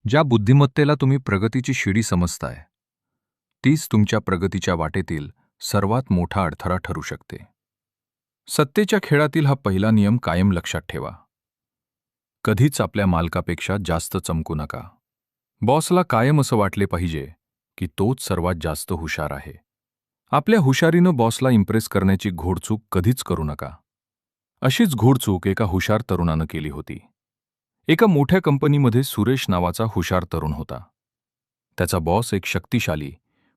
ज्या बुद्धिमत्तेला तुम्ही प्रगतीची शिडी समजताय, तीच तुमच्या प्रगतीच्या वाटेतील सर्वात मोठा अडथळा ठरू शकते. सत्तेच्या खेळातील हा पहिला नियम कायम लक्षात ठेवा. कधीच आपल्या मालकापेक्षा जास्त चमकू नका. बॉसला कायम असं वाटले पाहिजे की तोच सर्वात जास्त हुशार आहे. आपल्या हुशारीनं बॉसला इम्प्रेस करण्याची घोडचूक कधीच करू नका. अशीच घोडचूक एका हुशार तरुणानं केली होती. एका मोठ्या कंपनीमध्ये सुरेश नावाचा हुशार तरुण होता. त्याचा बॉस एक शक्तिशाली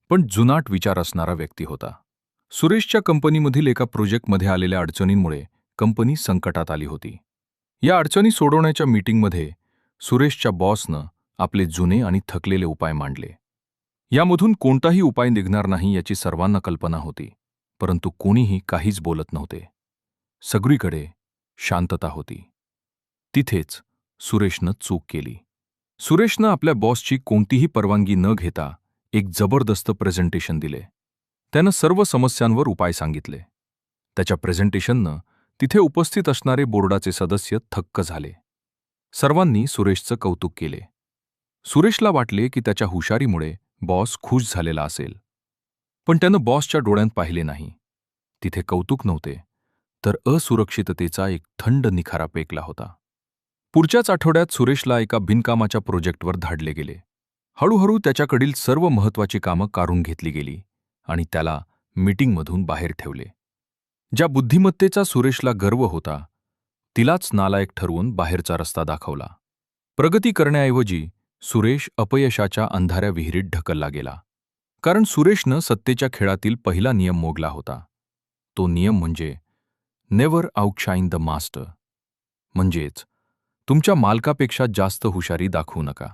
पण जुनाट विचार असणारा व्यक्ती होता. सुरेशच्या कंपनीमधील एका प्रोजेक्टमध्ये आलेल्या अडचणींमुळे कंपनी संकटात आली होती. या अडचणी सोडवण्याच्या मीटिंगमध्ये सुरेशच्या बॉसनं आपले जुने आणि थकलेले उपाय मांडले. यामधून कोणताही उपाय निघणार नाही याची सर्वांना कल्पना होती, परंतु कोणीही काहीच बोलत नव्हते. सगळीकडे शांतता होती. तिथेच सुरेशनं चूक केली. सुरेशनं आपल्या बॉसची कोणतीही परवानगी न घेता एक जबरदस्त प्रेझेंटेशन दिले. त्यानं सर्व समस्यांवर उपाय सांगितले. त्याच्या प्रेझेंटेशननं तिथे उपस्थित असणारे बोर्डाचे सदस्य थक्क झाले. सर्वांनी सुरेशचं कौतुक केले. सुरेशला वाटले की त्याच्या हुशारीमुळे बॉस खुश झालेला असेल. पण त्यानं बॉसच्या डोळ्यात पाहिले नाही. तिथे कौतुक नव्हते, तर असुरक्षिततेचा एक थंड निखारा पेकला होता. पुढच्याच आठवड्यात सुरेशला एका बिनकामाच्या प्रोजेक्टवर धाडले गेले. हळूहळू त्याच्याकडील सर्व महत्त्वाची कामं काढून घेतली गेली आणि त्याला मीटिंगमधून बाहेर ठेवले. ज्या बुद्धिमत्तेचा सुरेशला गर्व होता, तिलाच नालायक ठरवून बाहेरचा रस्ता दाखवला. प्रगती करण्याऐवजी सुरेश अपयशाच्या अंधाऱ्या विहिरीत ढकलला गेला. कारण सुरेशनं सत्तेच्या खेळातील पहिला नियम मोडला होता. तो नियम म्हणजे नेव्हर आउटशाईन द मास्टर. म्हणजेच तुमच्या मालकापेक्षा जास्त हुशारी दाखवू नका.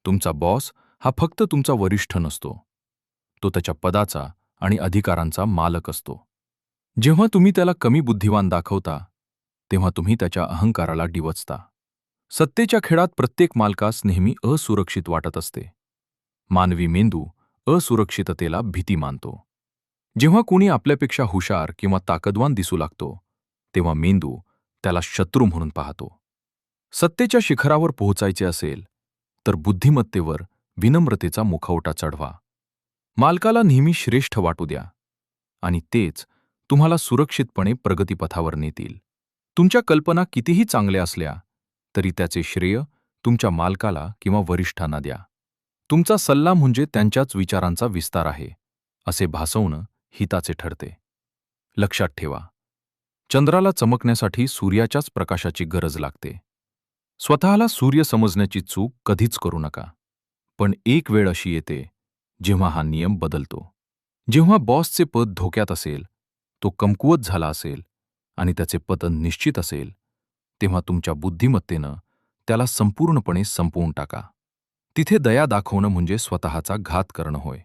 तुमचा बॉस हा फक्त तुमचा वरिष्ठ नसतो. तो त्याच्या पदाचा आणि अधिकारांचा मालक असतो. जेव्हा तुम्ही त्याला कमी बुद्धिवान दाखवता, तेव्हा तुम्ही त्याच्या अहंकाराला डिवचता. सत्तेच्या खेळात प्रत्येक मालकास नेहमी असुरक्षित वाटत असते. मानवी मेंदू असुरक्षिततेला भीती मानतो. जेव्हा कोणी आपल्यापेक्षा हुशार किंवा ताकदवान दिसू लागतो, तेव्हा मेंदू त्याला शत्रू म्हणून पाहतो. सत्तेच्या शिखरावर पोहोचायचे असेल तर बुद्धिमत्तेवर विनम्रतेचा मुखवटा चढवा. मालकाला नेहमी श्रेष्ठ वाटू द्या आणि तेच तुम्हाला सुरक्षितपणे प्रगतीपथावर नेतील. तुमच्या कल्पना कितीही चांगल्या असल्या तरी त्याचे श्रेय तुमच्या मालकाला किंवा वरिष्ठांना द्या. तुमचा सल्ला म्हणजे त्यांच्याच विचारांचा विस्तार आहे असे भासवणं हिताचे ठरते. लक्षात ठेवा, चंद्राला चमकण्यासाठी सूर्याच्याच प्रकाशाची गरज लागते. स्वतःला सूर्य समजण्याची चूक कधीच करू नका. पण एक वेळ अशी येते जेव्हा हा नियम बदलतो. जेव्हा बॉसचे पद धोक्यात असेल, तो कमकुवत झाला असेल आणि त्याचे पतन निश्चित असेल, तेव्हा तुमच्या बुद्धिमत्तेनं त्याला संपूर्णपणे संपवून टाका. तिथे दया दाखवणं म्हणजे स्वतःचा घात करणं होय.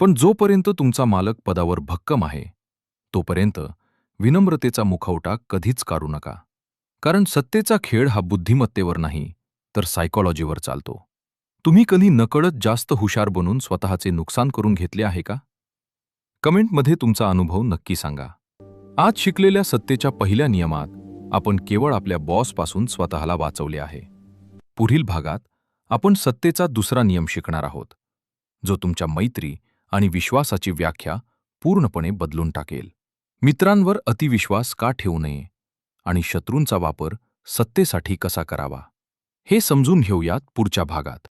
पण जोपर्यंत तुमचा मालक पदावर भक्कम आहे, तोपर्यंत विनम्रतेचा मुखवटा कधीच काढू नका. कारण सत्तेचा खेळ हा बुद्धिमत्तेवर नाही, तर सायकॉलॉजीवर चालतो. तुम्ही कधी नकळत जास्त हुशार बनून स्वतःचे नुकसान करून घेतले आहे का? कमेंटमध्ये तुमचा अनुभव नक्की सांगा. आज शिकलेल्या सत्तेच्या पहिल्या नियमात आपण केवळ आपल्या बॉसपासून स्वतःला वाचवले आहे. पुढील भागात आपण सत्तेचा दुसरा नियम शिकणार आहोत, जो तुमच्या मैत्री आणि विश्वासाची व्याख्या पूर्णपणे बदलून टाकेल. मित्रांवर अतिविश्वास का ठेवू नये आणि शत्रूंचा वापर सत्तेसाठी कसा करावा, हे समजून घेऊयात पुढच्या भागात.